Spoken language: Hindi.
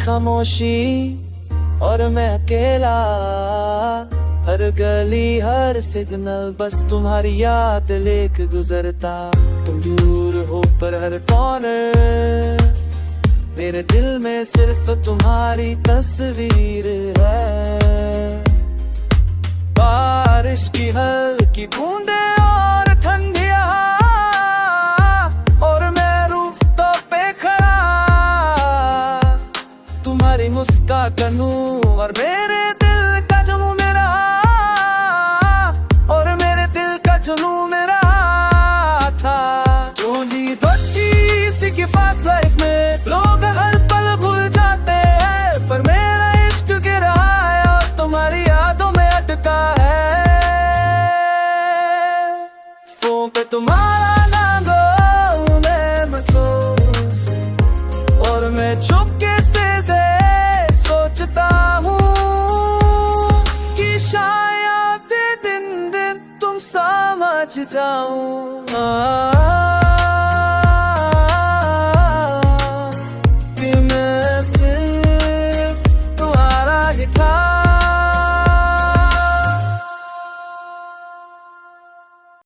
खामोशी और मैं अकेला, हर गली हर सिग्नल बस तुम्हारी याद लेके गुजरता। तुम दूर हो पर हर कॉर्नर मेरे दिल में सिर्फ तुम्हारी तस्वीर है। बारिश की हल्की बूंदे और ठंडी हवा, और मैं रूफटॉप पे खड़ा, तुम्हारी मुस्कान हूँ और मेरे दिल का जुनून मेरा, और मेरे दिल का जुनून मेरा था। जो नींद होती सी की फास्ट लाइफ में लोग हर पल भूल जाते हैं, पर मेरा इश्क गिरा है और तुम्हारी यादों में अटका है। फोन पे तुम्हारा नाम मैं महसूस, और मैं चुपके से सोचता हूँ कि शायद दिन दिन तुम समझ जाऊं। कि मैं सिर्फ तुम्हारा ही था।